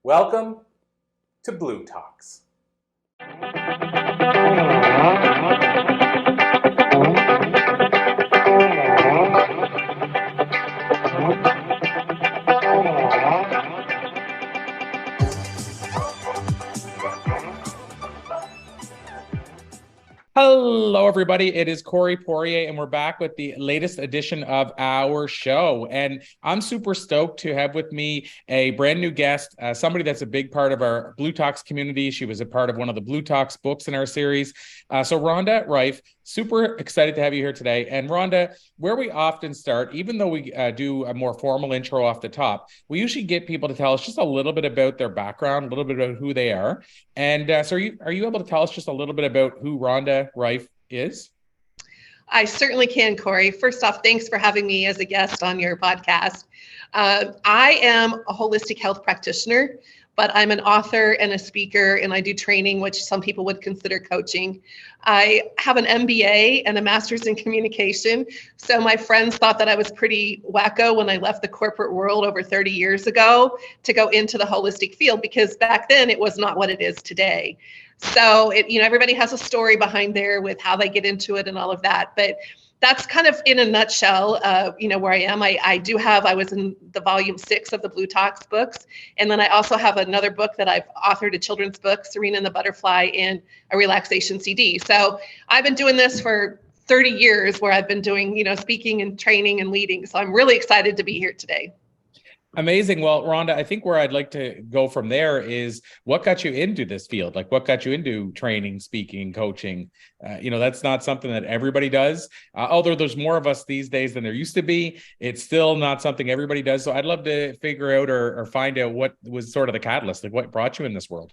Welcome to Blue Talks. Hello, everybody. It is Corey Poirier, and we're back with the latest edition of our show. And I'm super stoked to have with me a brand new guest, somebody that's a big part of our Blue Talks community. She was a part of one of the Blue Talks books in our series. So Rhonda Reif, super excited to have you here today. And Rhonda, where we often start, even though we do a more formal intro off the top, we usually get people to tell us just a little bit about their background, a little bit about who they are. And so are you able to tell us just a little bit about who Rhonda Reif is? I certainly can, Corey. First off, thanks for having me as a guest on your podcast. I am a holistic health practitioner, but I'm an author and a speaker, and I do training, which some people would consider coaching. I have an MBA and a master's in communication. So my friends thought that I was pretty wacko when I left the corporate world over 30 years ago to go into the holistic field, because back then it was not what it is today. So everybody has a story behind there with how they get into it and all of that. But that's kind of in a nutshell, where I am. I was in the volume 6 of the Blue Talks books. And then I also have another book that I've authored, a children's book, Serena and the Butterfly, and a relaxation CD. So I've been doing this for 30 years where I've been doing, speaking and training and leading. So I'm really excited to be here today. Amazing. Well, Rhonda, I think where I'd like to go from there is what got you into this field? Like what got you into training, speaking, coaching? That's not something that everybody does. Although there's more of us these days than there used to be, it's still not something everybody does. So I'd love to figure out or find out what was sort of the catalyst, like what brought you in this world.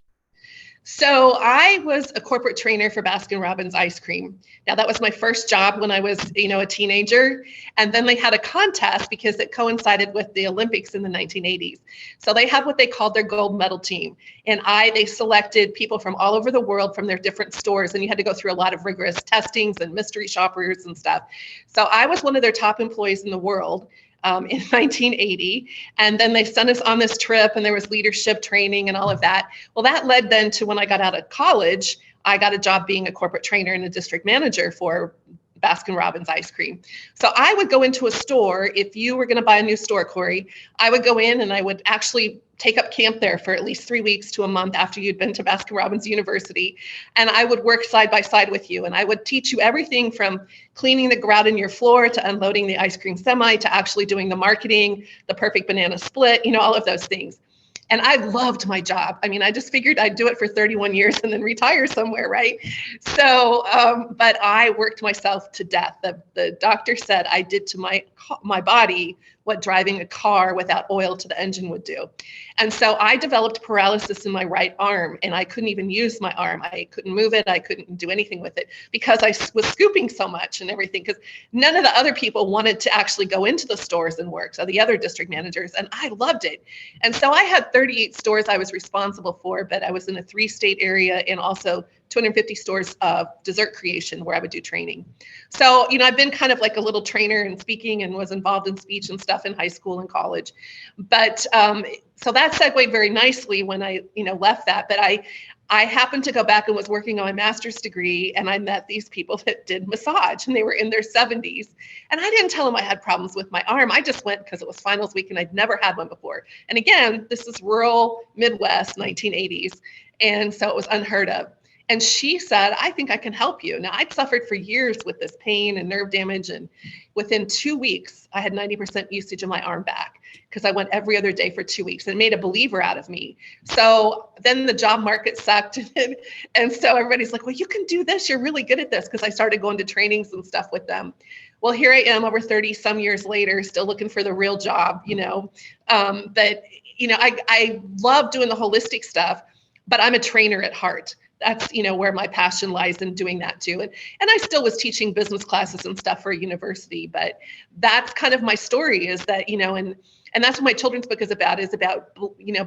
So I was a corporate trainer for Baskin-Robbins ice cream. Now that was my first job when I was, a teenager. And then they had a contest because it coincided with the Olympics in the 1980s. So they had what they called their gold medal team. And they selected people from all over the world from their different stores. And you had to go through a lot of rigorous testings and mystery shoppers and stuff. So I was one of their top employees in the world. In 1980. And then they sent us on this trip, and there was leadership training and all of that. Well, that led then to when I got out of college, I got a job being a corporate trainer and a district manager for Baskin-Robbins ice cream. So I would go into a store. If you were going to buy a new store, Corey, I would go in and I would actually take up camp there for at least 3 weeks to a month after you'd been to Baskin-Robbins University. And I would work side by side with you. And I would teach you everything from cleaning the grout in your floor to unloading the ice cream semi to actually doing the marketing, the perfect banana split, all of those things. And I loved my job. I mean, I just figured I'd do it for 31 years and then retire somewhere, right? So, but I worked myself to death. The doctor said I did to my body what driving a car without oil to the engine would do. And so I developed paralysis in my right arm, and I couldn't even use my arm. I couldn't move it. I couldn't do anything with it because I was scooping so much and everything, because none of the other people wanted to actually go into the stores and work. So the other district managers, and I loved it. And so I had 38 stores I was responsible for, but I was in a 3-state area and also 250 stores of dessert creation where I would do training. So, I've been kind of like a little trainer in speaking and was involved in speech and stuff in high school and college. But so that segued very nicely when I, left that. But I happened to go back and was working on my master's degree, and I met these people that did massage, and they were in their 70s. And I didn't tell them I had problems with my arm. I just went because it was finals week and I'd never had one before. And again, this is rural Midwest, 1980s. And so it was unheard of. And she said, I think I can help you. Now, I'd suffered for years with this pain and nerve damage. And within 2 weeks, I had 90% usage of my arm back because I went every other day for 2 weeks, and it made a believer out of me. So then the job market sucked. And so everybody's like, well, you can do this. You're really good at this, because I started going to trainings and stuff with them. Well, here I am over 30 some years later, still looking for the real job, But, I love doing the holistic stuff, but I'm a trainer at heart. That's, where my passion lies in doing that too. And I still was teaching business classes and stuff for a university, but that's kind of my story, is that, and that's what my children's book is about,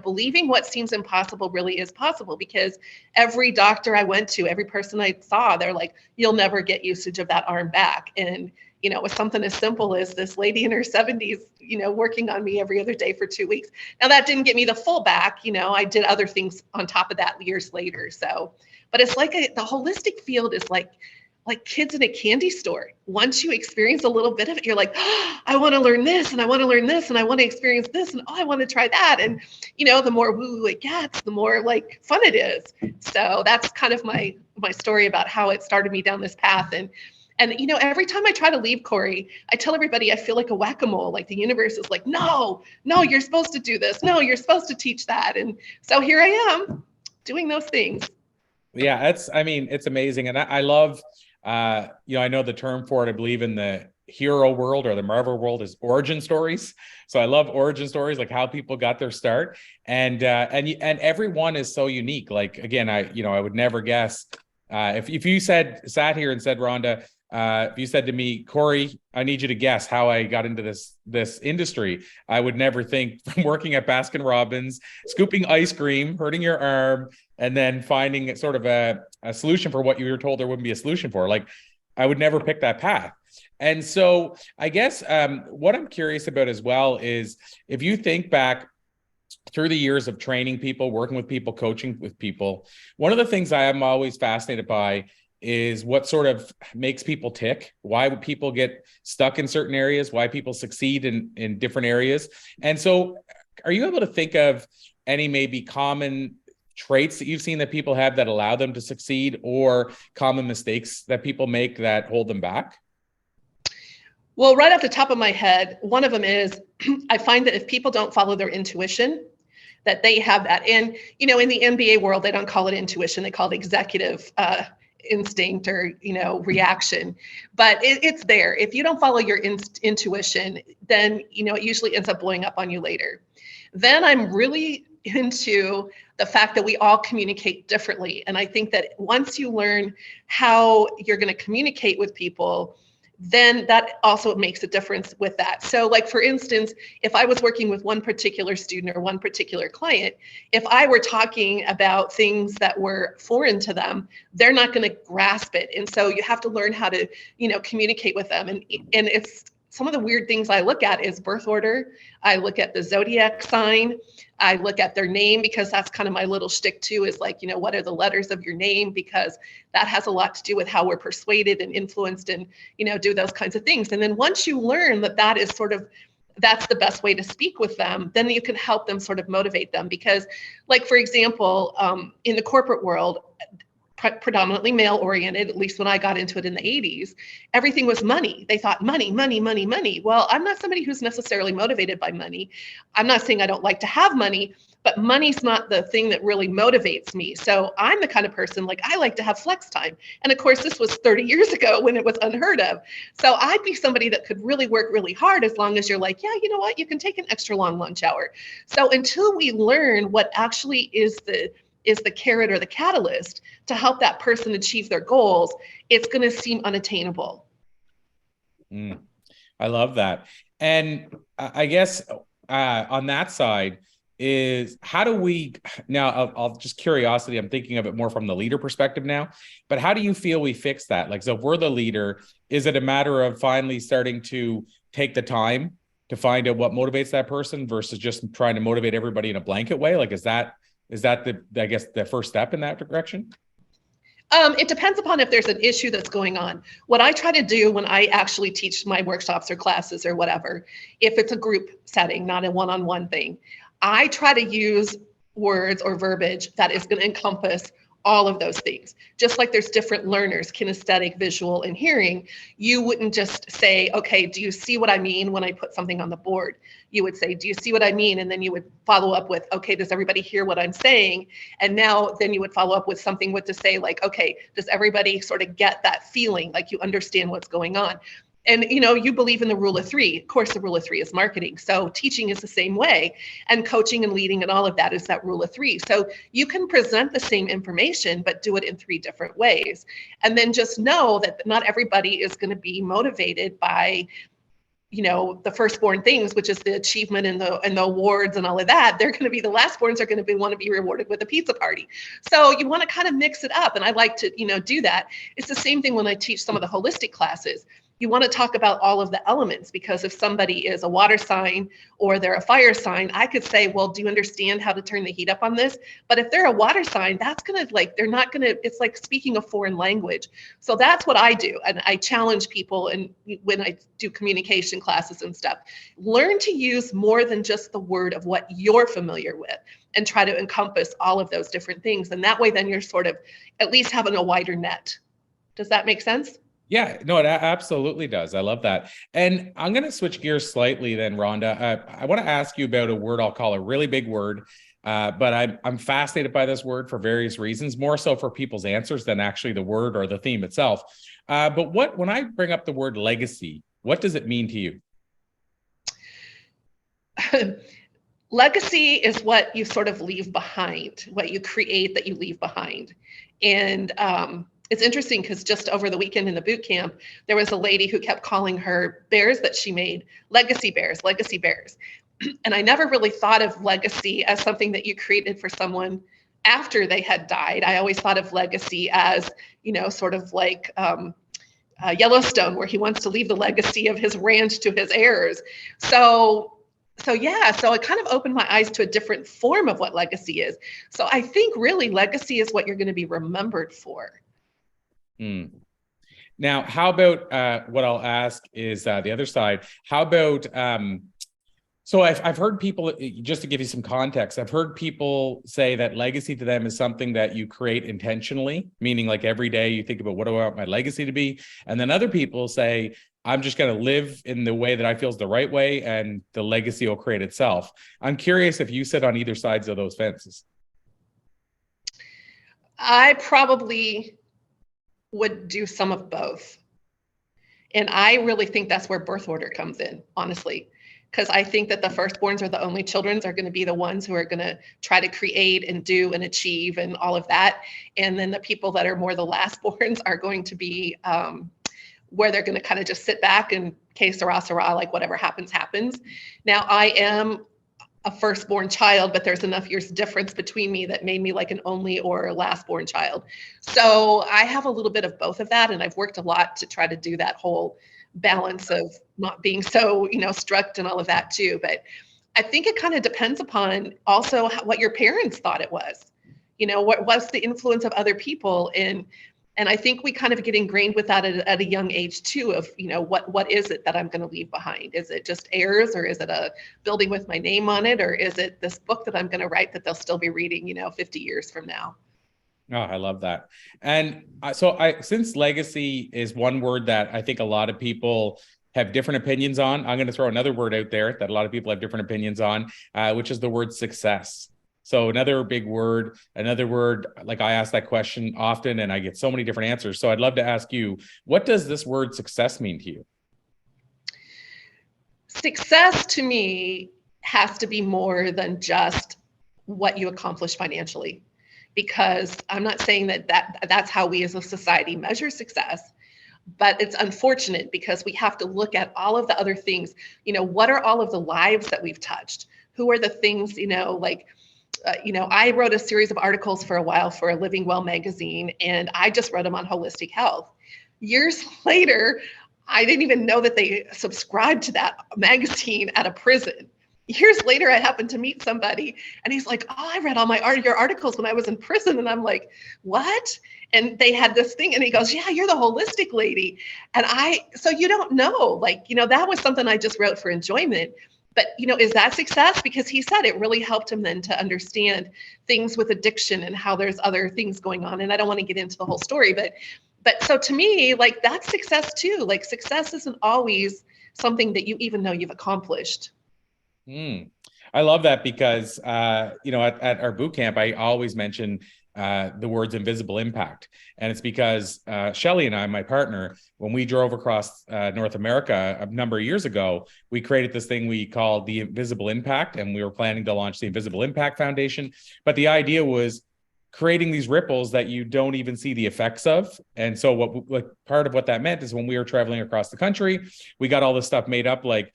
believing what seems impossible really is possible. Because every doctor I went to, every person I saw, they're like, you'll never get usage of that arm back. And it was something as simple as this lady in her 70s, working on me every other day for 2 weeks. Now that didn't get me the full back, I did other things on top of that years later. So, but it's like the holistic field is like kids in a candy store. Once you experience a little bit of it, you're like, oh, I want to learn this, and I want to learn this, and I want to experience this, and I want to try that. And the more woo-woo it gets, the more like fun it is. So that's kind of my story about how it started me down this path. And every time I try to leave, Corey, I tell everybody I feel like a whack-a-mole. Like the universe is like, no, you're supposed to do this. No, you're supposed to teach that. And so here I am doing those things. Yeah, it's amazing. And I love, I know the term for it, I believe in the hero world or the Marvel world is origin stories. So I love origin stories, like how people got their start. And everyone is so unique. Like, again, I would never guess, if you sat here and said, Rhonda, if you said to me, Corey, I need you to guess how I got into this industry, I would never think from working at Baskin Robbins, scooping ice cream, hurting your arm, and then finding sort of a solution for what you were told there wouldn't be a solution for. Like, I would never pick that path. And so I guess what I'm curious about as well is if you think back through the years of training people, working with people, coaching with people, one of the things I am always fascinated by is what sort of makes people tick, why would people get stuck in certain areas, why people succeed in different areas. And so are you able to think of any maybe common traits that you've seen that people have that allow them to succeed, or common mistakes that people make that hold them back? Well, right off the top of my head, one of them is I find that if people don't follow their intuition, that they have that. And, in the MBA world, they don't call it intuition, they call it executive instinct or, reaction. But it's there. If you don't follow your intuition, then, it usually ends up blowing up on you later. Then I'm really into the fact that we all communicate differently. And I think that once you learn how you're going to communicate with people, then that also makes a difference with that. So like, for instance, if I was working with one particular student or one particular client, if I were talking about things that were foreign to them, they're not going to grasp it. And so you have to learn how to, communicate with them. And it's some of the weird things I look at is birth order. I look at the zodiac sign. I look at their name, because that's kind of my little shtick too, is like, what are the letters of your name? Because that has a lot to do with how we're persuaded and influenced and, do those kinds of things. And then once you learn that is that's the best way to speak with them, then you can help them sort of motivate them. Because like, for example, in the corporate world, predominantly male oriented, at least when I got into it in the 80s, everything was money. They thought money, money, money, money. Well, I'm not somebody who's necessarily motivated by money. I'm not saying I don't like to have money, but money's not the thing that really motivates me. So I'm the kind of person, like, I like to have flex time. And of course, this was 30 years ago when it was unheard of. So I'd be somebody that could really work really hard as long as you're like, yeah, you know what, you can take an extra long lunch hour. So until we learn what actually is the carrot or the catalyst to help that person achieve their goals, it's going to seem unattainable. I love that. And I guess on that side is, how do we now, I'll just curiosity, I'm thinking of it more from the leader perspective now, but how do you feel we fix that? Like, so if we're the leader, is it a matter of finally starting to take the time to find out what motivates that person versus just trying to motivate everybody in a blanket way? Like, is that the first step in that direction? It depends upon if there's an issue that's going on. What I try to do when I actually teach my workshops or classes or whatever, if it's a group setting, not a one-on-one thing, I try to use words or verbiage that is going to encompass all of those things. Just like there's different learners, kinesthetic, visual, and hearing, you wouldn't just say, okay, do you see what I mean when I put something on the board? You would say, do you see what I mean? And then you would follow up with, okay, does everybody hear what I'm saying? And now then you would follow up with something to say like, okay, does everybody sort of get that feeling, like you understand what's going on? And, you believe in the rule of three. Of course, the rule of three is marketing. So teaching is the same way. And coaching and leading and all of that is that rule of three. So you can present the same information, but do it in three different ways. And then just know that not everybody is going to be motivated by, the firstborn things, which is the achievement and the awards and all of that. They're going to be, the lastborns are going to want to be rewarded with a pizza party. So you want to kind of mix it up. And I like to, do that. It's the same thing when I teach some of the holistic classes. you want to talk about all of the elements, because if somebody is a water sign or they're a fire sign, I could say, well, do you understand how to turn the heat up on this? But if they're a water sign, that's going to like, they're not going to, it's like speaking a foreign language. So that's what I do. And I challenge people, and when I do communication classes and stuff, learn to use more than just the word of what you're familiar with, and try to encompass all of those different things. And that way, then you're sort of at least having a wider net. Does that make sense? Yeah, no, it absolutely does. I love that. And I'm going to switch gears slightly then, Rhonda. I want to ask you about a word I'll call a really big word, but I'm fascinated by this word for various reasons, more so for people's answers than actually the word or the theme itself. But when I bring up the word legacy, what does it mean to you? Legacy is what you sort of leave behind, what you create that you leave behind. And it's interesting because just over the weekend in the boot camp, there was a lady who kept calling her bears that she made legacy bears, legacy bears. And I never really thought of legacy as something that you created for someone after they had died. I always thought of legacy as, you know, sort of like Yellowstone, where he wants to leave the legacy of his ranch to his heirs. So yeah, so it kind of opened my eyes to a different form of what legacy is. So I think really legacy is what you're going to be remembered for. Now, how about what I'll ask is the other side. How about so I've heard people, just to give you some context, I've heard people say that legacy to them is something that you create intentionally, meaning like every day you think about what do I want my legacy to be, and then other people say I'm just going to live in the way that I feel is the right way, and the legacy will create itself. I'm curious if you sit on either sides of those fences. I probably would do some of both. And I really think that's where birth order comes in, honestly, because I think that the firstborns or the only children are going to be the ones who are going to try to create and do and achieve and all of that. And then the people that are more the lastborns are going to be where they're going to kind of just sit back and que sera, sera, like whatever happens, happens. Now, I am a firstborn child, but there's enough years difference between me that made me like an only or a lastborn child. So I have a little bit of both of that. And I've worked a lot to try to do that whole balance of not being so, you know, strict and all of that too. But I think it kind of depends upon also what your parents thought it was, you know, what was the influence of other people. And I think we kind of get ingrained with that at a young age too, of, you know, what is it that I'm going to leave behind? Is it just heirs, or is it a building with my name on it? Or is it this book that I'm going to write that they'll still be reading, you know, 50 years from now? Oh, I love that. And since legacy is one word that I think a lot of people have different opinions on, I'm going to throw another word out there that a lot of people have different opinions on, which is the word success. So another big word, like I ask that question often and I get so many different answers. So I'd love to ask you, what does this word success mean to you? Success to me has to be more than just what you accomplish financially, because I'm not saying that's how we as a society measure success. But it's unfortunate because we have to look at all of the other things. You know, what are all of the lives that we've touched? Who are the things, you know, like, you know, I wrote a series of articles for a while for a Living Well magazine, and I just wrote them on holistic health. Years later, I didn't even know that they subscribed to that magazine at a prison. Years later, I happened to meet somebody and he's like, oh, I read all your articles when I was in prison. And I'm like, what? And they had this thing, and he goes, yeah, you're the holistic lady. And so you don't know, like, you know, that was something I just wrote for enjoyment. But, you know, is that success? Because he said it really helped him then to understand things with addiction and how there's other things going on. And I don't want to get into the whole story, but so to me, like, that's success too. Like, success isn't always something that you even know you've accomplished. I love that because, you know, at our boot camp, I always mention the words invisible impact. And it's because Shelly and I, my partner, when we drove across North America a number of years ago, we created this thing we called the Invisible Impact, and we were planning to launch the Invisible Impact Foundation. But the idea was creating these ripples that you don't even see the effects of. And so what part of what that meant is when we were traveling across the country, we got all this stuff made up, like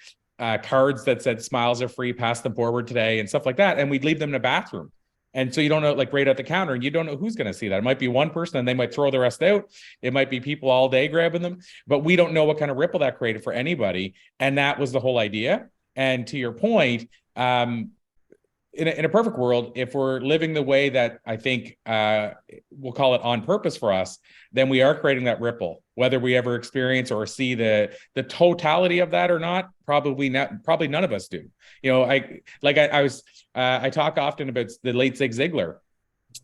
cards that said smiles are free, pass them forward today and stuff like that. And we'd leave them in a bathroom. And so you don't know, like right at the counter, and you don't know who's going to see that. It might be one person and they might throw the rest out. It might be people all day grabbing them, but we don't know what kind of ripple that created for anybody. And that was the whole idea. And to your point, in a perfect world, if we're living the way that I think we'll call it on purpose for us, then we are creating that ripple. Whether we ever experience or see the totality of that or not, probably not. Probably none of us do. You know, I talk often about the late Zig Ziglar.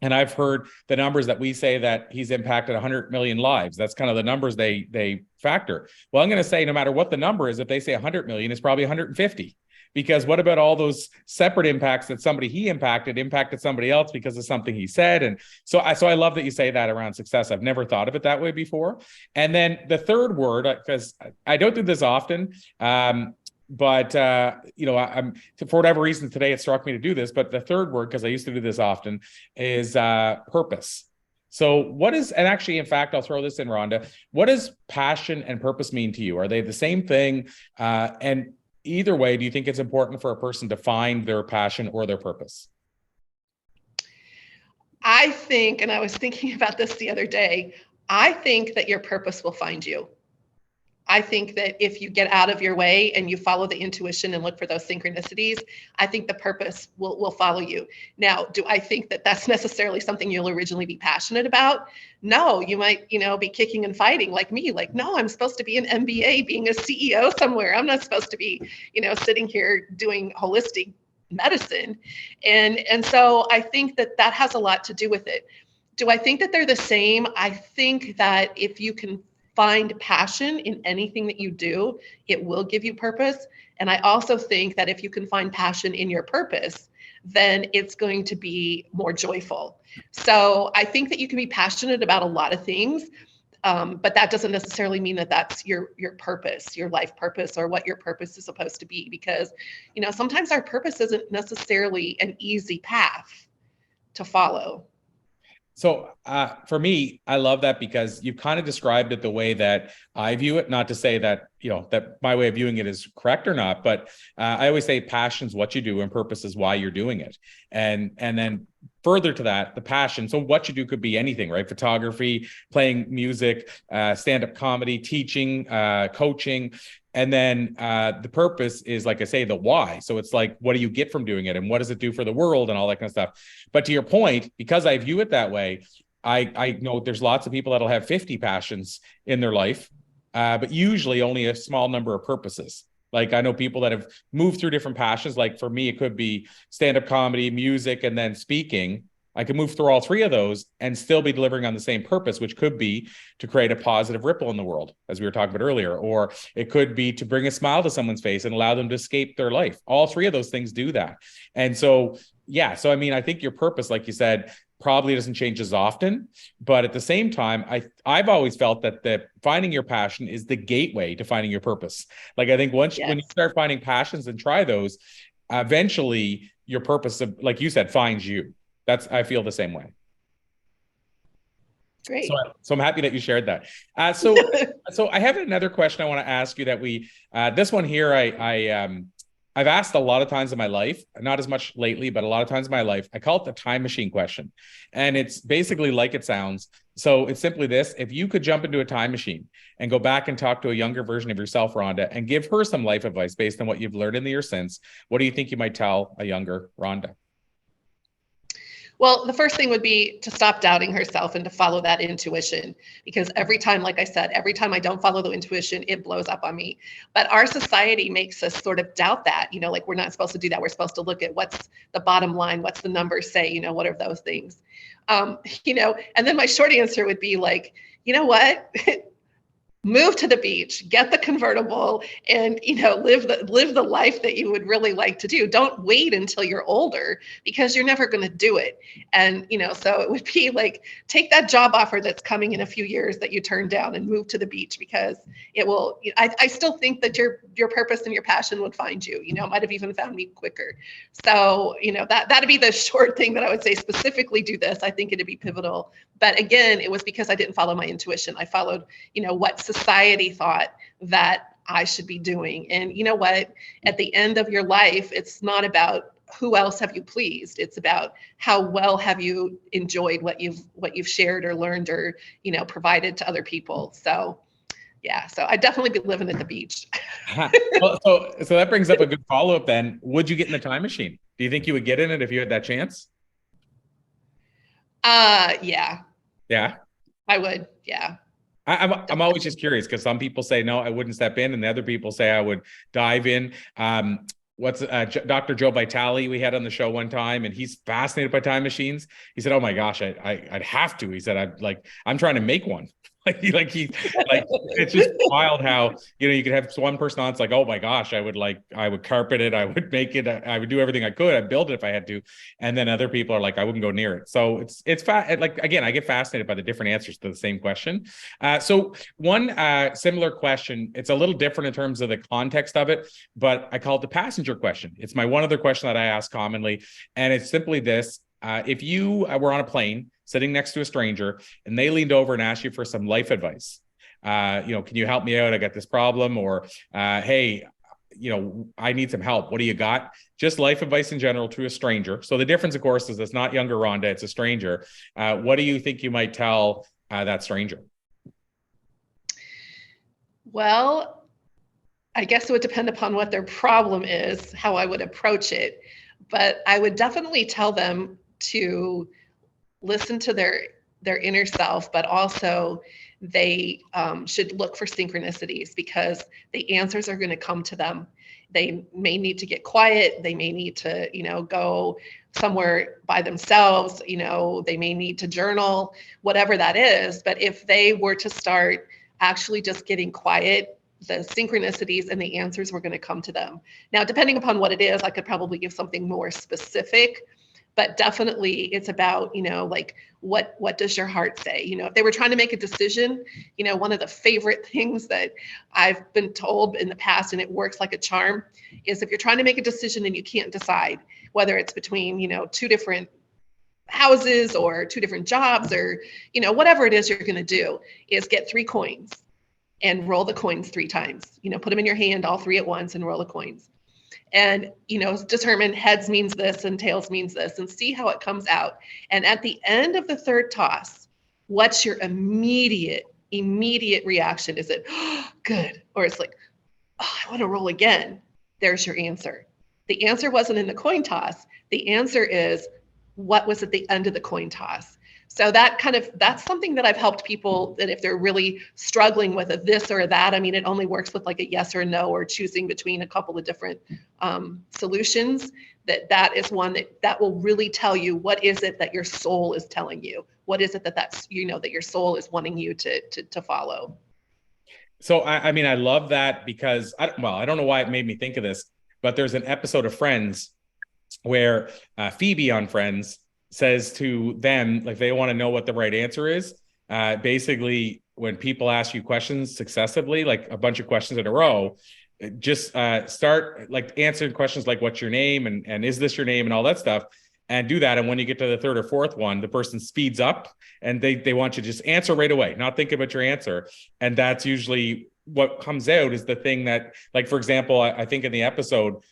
And I've heard the numbers that we say that he's impacted 100 million lives. That's kind of the numbers they factor. Well, I'm going to say no matter what the number is, if they say 100 million, it's probably 150. Because what about all those separate impacts that somebody he impacted somebody else because of something he said? And so I love that you say that around success. I've never thought of it that way before. And then the third word, because I don't do this often, but you know, I'm for whatever reason today it struck me to do this. But the third word, because I used to do this often, is purpose. So what is, and actually, in fact, I'll throw this in, Rhonda. What does passion and purpose mean to you? Are they the same thing? And either way, do you think it's important for a person to find their passion or their purpose? I think, and I was thinking about this the other day, I think that your purpose will find you. I think that if you get out of your way and you follow the intuition and look for those synchronicities, I think the purpose will follow you. Now, do I think that that's necessarily something you'll originally be passionate about? No, you might, be kicking and fighting like me, like, no, I'm supposed to be an MBA, being a CEO somewhere. I'm not supposed to be, sitting here doing holistic medicine. And so I think that that has a lot to do with it. Do I think that they're the same? I think that if you can find passion in anything that you do, it will give you purpose. And I also think that if you can find passion in your purpose, then it's going to be more joyful. So I think that you can be passionate about a lot of things, but that doesn't necessarily mean that that's your purpose, your life purpose, or what your purpose is supposed to be. Because, sometimes our purpose isn't necessarily an easy path to follow. So for me, I love that because you've kind of described it the way that I view it. Not to say that, that my way of viewing it is correct or not, but I always say passion's what you do and purpose is why you're doing it. And then further to that, the passion. So what you do could be anything, right? Photography, playing music, stand-up comedy, teaching, coaching. And then the purpose is, like I say, the why. So it's like, what do you get from doing it? And what does it do for the world and all that kind of stuff? But to your point, because I view it that way, I know there's lots of people that'll have 50 passions in their life, but usually only a small number of purposes. Like I know people that have moved through different passions. Like for me, it could be stand-up comedy, music, and then speaking. I can move through all three of those and still be delivering on the same purpose, which could be to create a positive ripple in the world, as we were talking about earlier, or it could be to bring a smile to someone's face and allow them to escape their life. All three of those things do that. And so, yeah, so I mean, I think your purpose, like you said, probably doesn't change as often, but at the same time, I've always felt that finding your passion is the gateway to finding your purpose. Like I think once when you start finding passions and try those, eventually your purpose, like you said, finds you. I feel the same way. Great. So I'm happy that you shared that. So I have another question I want to ask you that this one here, I've asked a lot of times in my life, not as much lately, but a lot of times in my life. I call it the time machine question. And it's basically like it sounds. So it's simply this: if you could jump into a time machine and go back and talk to a younger version of yourself, Rhonda, and give her some life advice based on what you've learned in the year since, what do you think you might tell a younger Rhonda? Well, the first thing would be to stop doubting herself and to follow that intuition, because every time, like I said, every time I don't follow the intuition, it blows up on me. But our society makes us sort of doubt that, like we're not supposed to do that. We're supposed to look at what's the bottom line, what's the numbers say, what are those things? And then my short answer would be like, you know what? Move to the beach, get the convertible, and live the life that you would really like to do. Don't wait until you're older, because you're never going to do it. And so it would be like, take that job offer that's coming in a few years that you turned down and move to the beach, because it will. I still think that your purpose and your passion would find you. It might have even found me quicker. So that'd be the short thing that I would say. Specifically, do this. I think it'd be pivotal. But again, it was because I didn't follow my intuition. I followed what society thought that I should be doing. And you know what? At the end of your life, it's not about who else have you pleased. It's about how well have you enjoyed what you've shared or learned or, provided to other people. So yeah, so I'd definitely be living at the beach. Well, so that brings up a good follow-up then. Would you get in the time machine? Do you think you would get in it if you had that chance? Yeah, Yeah. I would. Yeah. I'm always just curious because some people say no, I wouldn't step in, and the other people say I would dive in. What's Dr. Joe Vitale we had on the show one time, and he's fascinated by time machines. He said, "Oh my gosh, I'd have to." He said, I'm trying to make one." like it's just wild how you could have one person on, it's like, oh my gosh, I would carpet it, I would make it, I would do everything I could, I'd build it if I had to, and then other people are like, I wouldn't go near it. So it's like, again, I get fascinated by the different answers to the same question. So one similar question, it's a little different in terms of the context of it, but I call it the passenger question. It's my one other question that I ask commonly, and it's simply this: if you were on a plane sitting next to a stranger and they leaned over and asked you for some life advice, can you help me out? I got this problem, or hey, I need some help. What do you got? Just life advice in general to a stranger. So the difference, of course, is it's not younger Rhonda, it's a stranger. What do you think you might tell that stranger? Well, I guess it would depend upon what their problem is, how I would approach it. But I would definitely tell them to listen to their inner self, but also they should look for synchronicities, because the answers are going to come to them. They may need to get quiet. They may need to, go somewhere by themselves. They may need to journal, whatever that is. But if they were to start actually just getting quiet, the synchronicities and the answers were going to come to them. Now, depending upon what it is, I could probably give something more specific, but definitely it's about, like what does your heart say? If they were trying to make a decision, one of the favorite things that I've been told in the past, and it works like a charm, is if you're trying to make a decision and you can't decide whether it's between, two different houses or two different jobs, or, whatever it is you're going to do, is get 3 coins and roll the coins 3 times. Put them in your hand, all 3 at once, and roll the coins. And, determine heads means this and tails means this, and see how it comes out. And at the end of the 3rd toss, what's your immediate reaction? Is it, oh, good? Or it's like, oh, I want to roll again. There's your answer. The answer wasn't in the coin toss. The answer is what was at the end of the coin toss. So that's something that I've helped people, that if they're really struggling with a this or a that, I mean, it only works with like a yes or a no, or choosing between a couple of different solutions. That is one that will really tell you what is it that your soul is telling you. What is it that your soul is wanting you to follow. So I mean, I love that, because I don't know why it made me think of this, but there's an episode of Friends where Phoebe on Friends says to them, like, they want to know what the right answer is. Basically, when people ask you questions successively, like a bunch of questions in a row, just start like answering questions like, what's your name, and is this your name, and all that stuff, and do that. And when you get to the 3rd or 4th one, the person speeds up and they want you to just answer right away, not think about your answer. And that's usually what comes out is the thing that, like, for example, I think in the episode,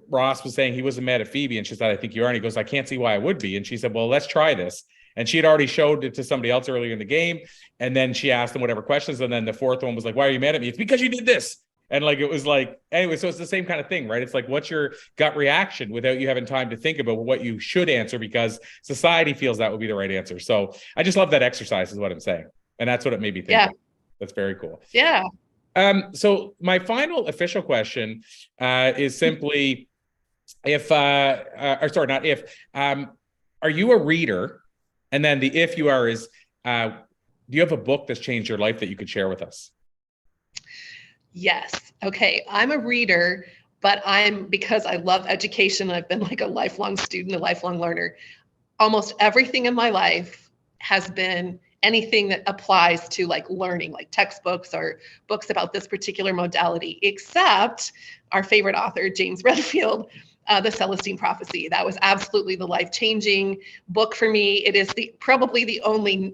Ross was saying he wasn't mad at Phoebe, and she said, I think you are. And he goes, I can't see why I would be. And she said, well, let's try this. And she had already showed it to somebody else earlier in the game. And then she asked them whatever questions. And then the 4th one was like, why are you mad at me? It's because you did this. And like, it was like, anyway, so it's the same kind of thing, right? It's like, what's your gut reaction without you having time to think about what you should answer, because society feels that would be the right answer. So I just love that exercise is what I'm saying. And that's what it made me think. Yeah. That's very cool. Yeah. So my final official question is simply, are you a reader? And then the if you are is, do you have a book that's changed your life that you could share with us? Yes. Okay. I'm a reader, but because I love education, I've been like a lifelong student, a lifelong learner. Almost everything in my life has been anything that applies to like learning, like textbooks or books about this particular modality, except our favorite author, James Redfield, The Celestine Prophecy. That was absolutely the life-changing book for me. It is probably the only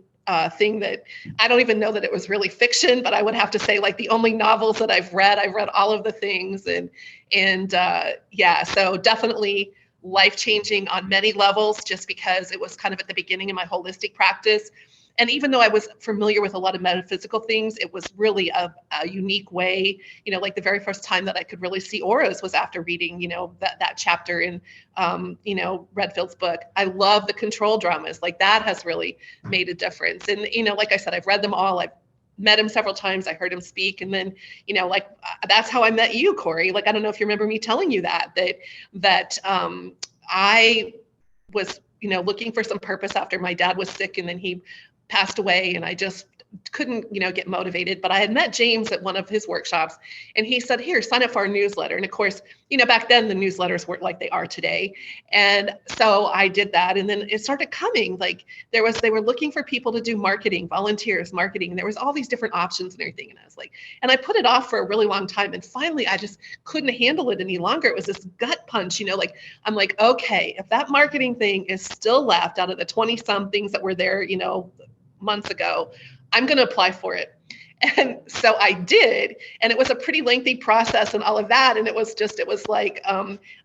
thing that I don't even know that it was really fiction, but I would have to say like the only novels that I've read all of the things, and yeah, so definitely life-changing on many levels, just because it was kind of at the beginning of my holistic practice. And even though I was familiar with a lot of metaphysical things, it was really a unique way, like the very first time that I could really see auras was after reading, that chapter in, Redfield's book. I love the control dramas. Like that has really made a difference. And, like I said, I've read them all. I've met him several times. I heard him speak. And then, that's how I met you, Corey. Like, I don't know if you remember me telling you that I was, looking for some purpose after my dad was sick and then he passed away, and I just couldn't, get motivated. But I had met James at one of his workshops, and he said, here, sign up for our newsletter. And of course, back then the newsletters weren't like they are today. And so I did that. And then it started coming, like they were looking for people to do marketing, volunteers, marketing. And there was all these different options and everything. And I was like, and I put it off for a really long time. And finally, I just couldn't handle it any longer. It was this gut punch, I'm like, okay, if that marketing thing is still left out of the 20 some things that were there, months ago, I'm going to apply for it. And so I did, and it was a pretty lengthy process and all of that. And it was like,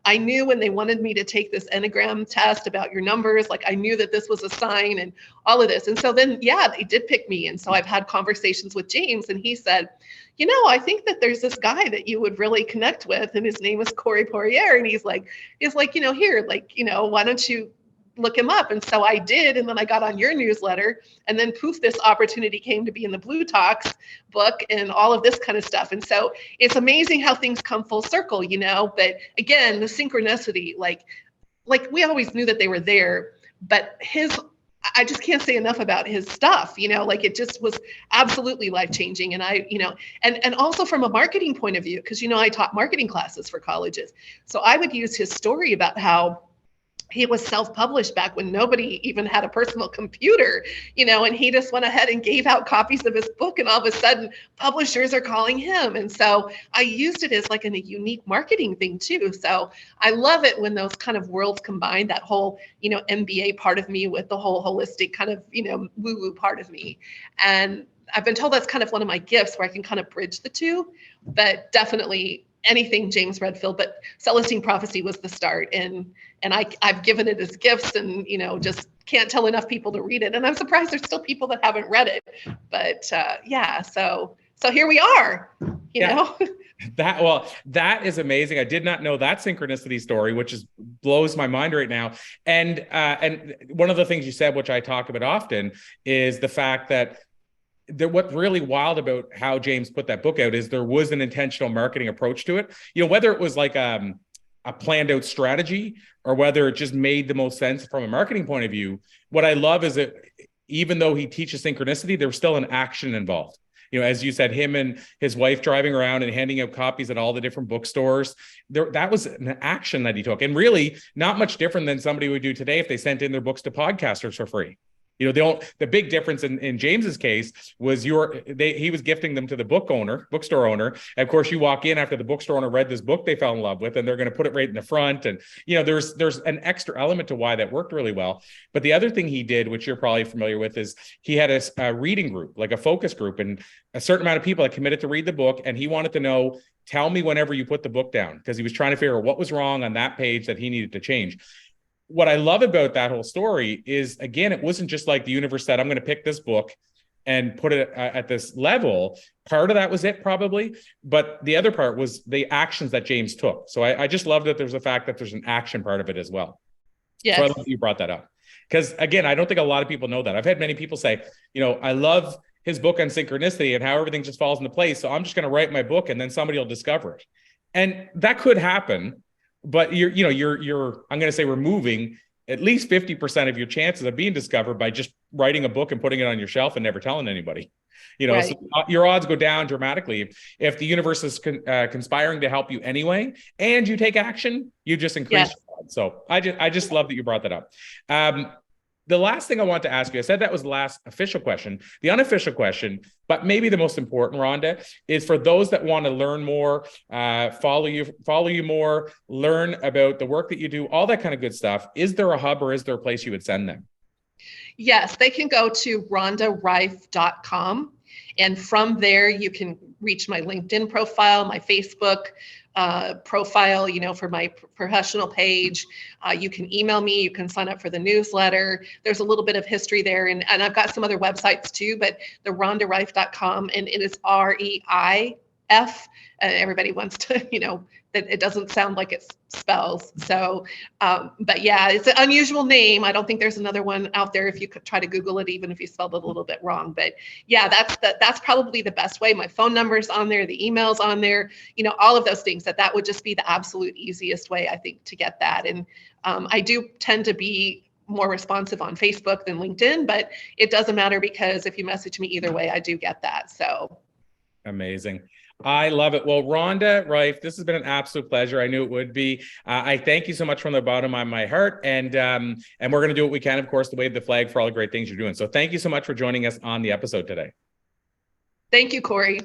I knew when they wanted me to take this Enneagram test about your numbers, like I knew that this was a sign and all of this. And so then, yeah, they did pick me. And so I've had conversations with James, and he said, I think that there's this guy that you would really connect with, and his name is Corey Poirier. And he's like, here, why don't you look him up? And so I did. And then I got on your newsletter, and then poof, this opportunity came to be in the blutalks book and all of this kind of stuff. And so it's amazing how things come full circle, but again, the synchronicity, like we always knew that they were there, but I just can't say enough about his stuff, it just was absolutely life-changing. And and also from a marketing point of view, because, I taught marketing classes for colleges. So I would use his story about how he was self-published back when nobody even had a personal computer, and he just went ahead and gave out copies of his book, and all of a sudden publishers are calling him. And so I used it as like a unique marketing thing too. So I love it when those kind of worlds combine, that whole, MBA part of me with the whole holistic kind of, woo-woo part of me. And I've been told that's kind of one of my gifts, where I can kind of bridge the two, but definitely anything James Redfield, but Celestine Prophecy was the start. And I've given it as gifts, and, just can't tell enough people to read it. And I'm surprised there's still people that haven't read it, but yeah. So here we are, you know? That is amazing. I did not know that synchronicity story, which blows my mind right now. And one of the things you said, which I talk about often, is the fact that what's really wild about how James put that book out is there was an intentional marketing approach to it. Whether it was like a planned out strategy or whether it just made the most sense from a marketing point of view. What I love is that even though he teaches synchronicity, there was still an action involved. As you said, him and his wife driving around and handing out copies at all the different bookstores, that was an action that he took. And really not much different than somebody would do today if they sent in their books to podcasters for free. The big difference in James's case was he was gifting them to the bookstore owner. And of course, you walk in after the bookstore owner read this book they fell in love with, and they're going to put it right in the front. And, there's an extra element to why that worked really well. But the other thing he did, which you're probably familiar with, is he had a reading group, like a focus group, and a certain amount of people that committed to read the book. And he wanted to know, tell me whenever you put the book down, because he was trying to figure out what was wrong on that page that he needed to change. What I love about that whole story is, again, it wasn't just like the universe said, I'm going to pick this book and put it at this level. Part of that was it, probably. But the other part was the actions that James took. So I just love that there's a fact that there's an action part of it as well. Yes. So I love that you brought that up. Because, again, I don't think a lot of people know that. I've had many people say, I love his book on synchronicity and how everything just falls into place. So I'm just going to write my book and then somebody will discover it. And that could happen. But you're I'm going to say removing at least 50% of your chances of being discovered by just writing a book and putting it on your shelf and never telling anybody. Right. So your odds go down dramatically. If the universe is conspiring to help you anyway, and you take action, you just increase your odds. So I just love that you brought that up. The last thing I want to ask you, I said that was the last official question. The unofficial question, but maybe the most important, Rhonda, is for those that want to learn more, follow you more, learn about the work that you do, all that kind of good stuff. Is there a hub or is there a place you would send them? Yes, they can go to rhondareif.com. And from there, you can reach my LinkedIn profile, my Facebook, profile, for my professional page. You can email me, you can sign up for the newsletter. There's a little bit of history there. And I've got some other websites too, but the RhondaReif.com, and it is REIF. Everybody wants to, that it doesn't sound like it spells. So, but yeah, it's an unusual name. I don't think there's another one out there if you could try to Google it, even if you spelled it a little bit wrong. But yeah, that's probably the best way. My phone number's on there, the email's on there, all of those things. That would just be the absolute easiest way, I think, to get that. And I do tend to be more responsive on Facebook than LinkedIn, but it doesn't matter because if you message me either way, I do get that. So amazing. I love it. Well, Rhonda Reif, this has been an absolute pleasure. I knew it would be. I thank you so much from the bottom of my heart. And we're going to do what we can, of course, to wave the flag for all the great things you're doing. So thank you so much for joining us on the episode today. Thank you, Corey.